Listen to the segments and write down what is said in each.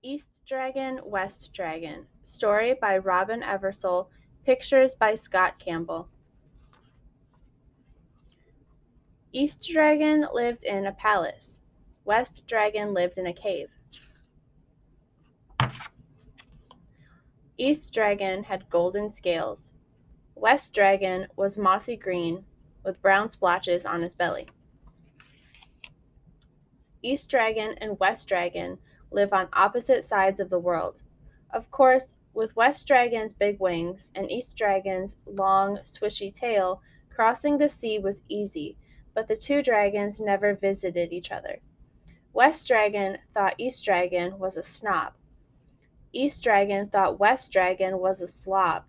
East Dragon, West Dragon. Story by Robin Eversole. Pictures by Scott Campbell. East Dragon lived in a palace. West Dragon lived in a cave. East Dragon had golden scales. West Dragon was mossy green with brown splotches on his belly. East Dragon and West Dragon live on opposite sides of the world. Of course, with West Dragon's big wings and East Dragon's long, swishy tail, crossing the sea was easy, but the two dragons never visited each other. West Dragon thought East Dragon was a snob. East Dragon thought West Dragon was a slob.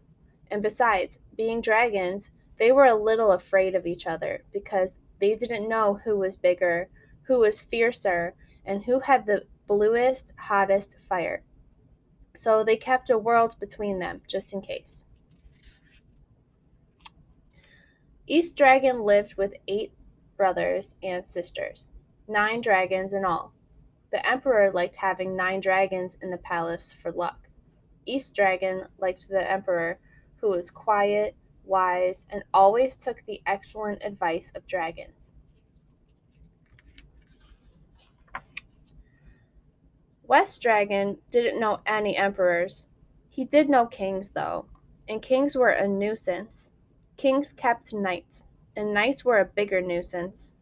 And besides, being dragons, they were a little afraid of each other because they didn't know who was bigger, who was fiercer, and who had the bluest, hottest fire. So they kept a world between them, just in case. East Dragon lived with 8 brothers and sisters, 9 dragons in all. The Emperor liked having 9 dragons in the palace for luck. East Dragon liked the Emperor, who was quiet, wise, and always took the excellent advice of dragons. West Dragon didn't know any emperors. He did know kings, though, and kings were a nuisance. Kings kept knights, and knights were a bigger nuisance.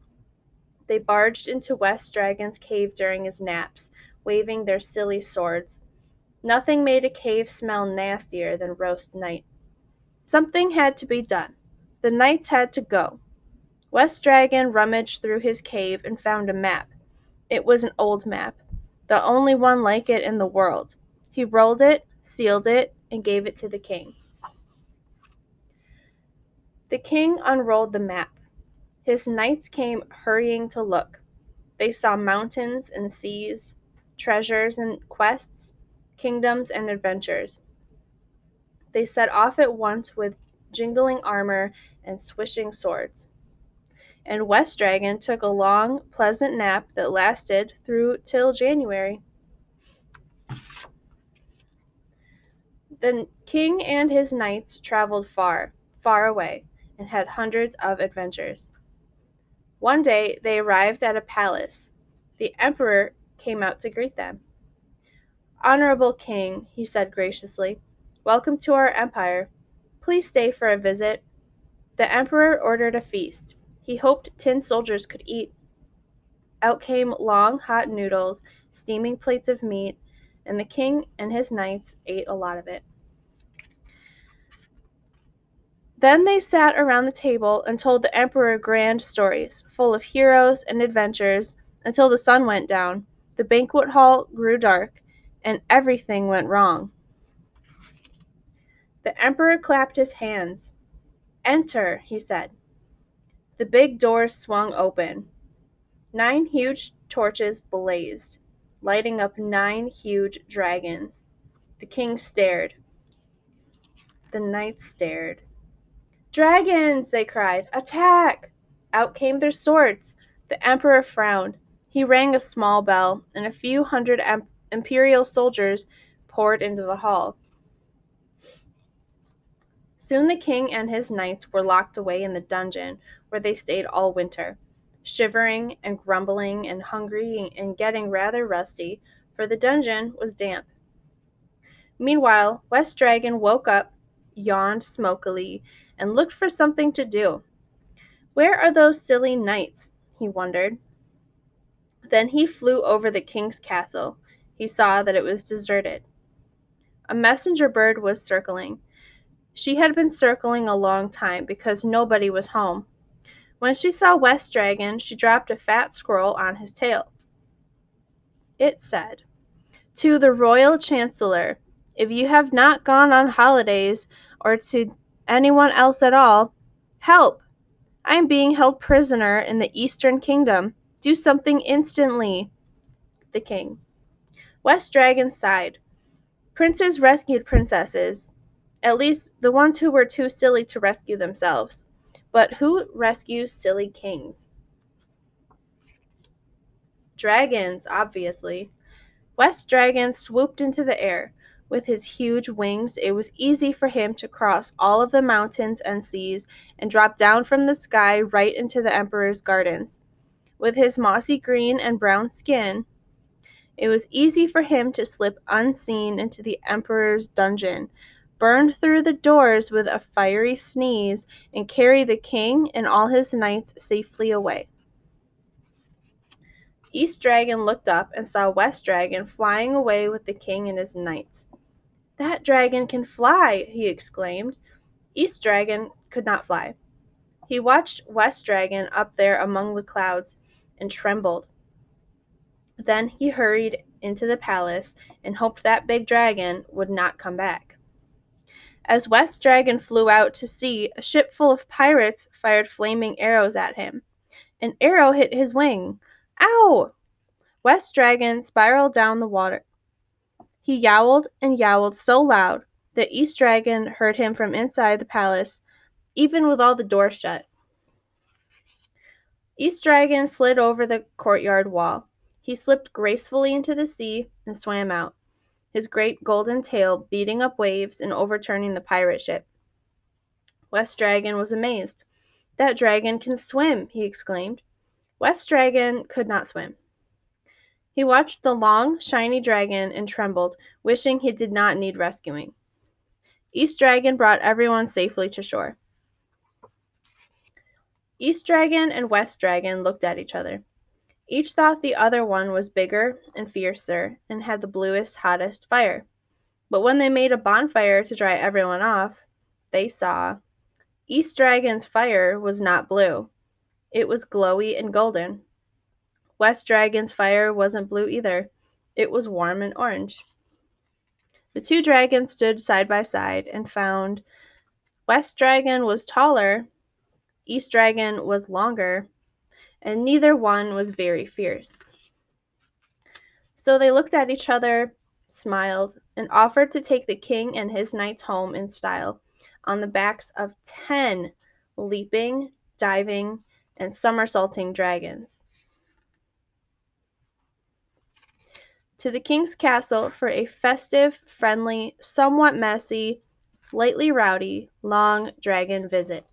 They barged into West Dragon's cave during his naps, waving their silly swords. Nothing made a cave smell nastier than roast knight. Something had to be done. The knights had to go. West Dragon rummaged through his cave and found a map. It was an old map, the only one like it in the world. He rolled it, sealed it, and gave it to the king. The king unrolled the map. His knights came hurrying to look. They saw mountains and seas, treasures and quests, kingdoms and adventures. They set off at once with jingling armor and swishing swords. And West Dragon took a long, pleasant nap that lasted through till January. The king and his knights traveled far, far away, and had hundreds of adventures. One day they arrived at a palace. The emperor came out to greet them. "Honorable king," he said graciously, "welcome to our empire. Please stay for a visit." The emperor ordered a feast. He hoped tin soldiers could eat. Out came long, hot noodles, steaming plates of meat, and the king and his knights ate a lot of it. Then they sat around the table and told the emperor grand stories, full of heroes and adventures, until the sun went down, the banquet hall grew dark, and everything went wrong. The emperor clapped his hands. "Enter," he said. The big doors swung open. 9 huge torches blazed, lighting up 9 huge dragons. The king stared. The knights stared. "Dragons!" they cried. "Attack!" Out came their swords. The emperor frowned. He rang a small bell, and a few hundred imperial soldiers poured into the hall. Soon the king and his knights were locked away in the dungeon, where they stayed all winter, shivering and grumbling and hungry and getting rather rusty, for the dungeon was damp. Meanwhile, West Dragon woke up, yawned smokily, and looked for something to do. Where are those silly knights? He wondered. Then he flew over the king's castle. He saw that it was deserted. A messenger bird was circling. She had been circling a long time because nobody was home. When she saw West Dragon, she dropped a fat scroll on his tail. It said, "To the Royal Chancellor, if you have not gone on holidays, or to anyone else at all, help! I am being held prisoner in the Eastern Kingdom. Do something instantly." The king. West Dragon sighed. Princes rescued princesses, at least the ones who were too silly to rescue themselves. But who rescues silly kings? Dragons, obviously. West Dragon swooped into the air. With his huge wings, it was easy for him to cross all of the mountains and seas and drop down from the sky right into the Emperor's gardens. With his mossy green and brown skin, it was easy for him to slip unseen into the Emperor's dungeon, burn through the doors with a fiery sneeze, and carry the king and all his knights safely away. East Dragon looked up and saw West Dragon flying away with the king and his knights. "That dragon can fly!" he exclaimed. East Dragon could not fly. He watched West Dragon up there among the clouds and trembled. Then he hurried into the palace and hoped that big dragon would not come back. As West Dragon flew out to sea, a ship full of pirates fired flaming arrows at him. An arrow hit his wing. Ow! West Dragon spiraled down the water. He yowled and yowled so loud that East Dragon heard him from inside the palace, even with all the doors shut. East Dragon slid over the courtyard wall. He slipped gracefully into the sea and swam out, his great golden tail beating up waves and overturning the pirate ship. West Dragon was amazed. "That dragon can swim!" he exclaimed. West Dragon could not swim. He watched the long, shiny dragon and trembled, wishing he did not need rescuing. East Dragon brought everyone safely to shore. East Dragon and West Dragon looked at each other. Each thought the other one was bigger and fiercer and had the bluest, hottest fire. But when they made a bonfire to dry everyone off, they saw East Dragon's fire was not blue. It was glowy and golden. West Dragon's fire wasn't blue either. It was warm and orange. The two dragons stood side by side and found West Dragon was taller, East Dragon was longer, and neither one was very fierce. So they looked at each other, smiled, and offered to take the king and his knights home in style on the backs of 10 leaping, diving, and somersaulting dragons. To the king's castle for a festive, friendly, somewhat messy, slightly rowdy, long dragon visit.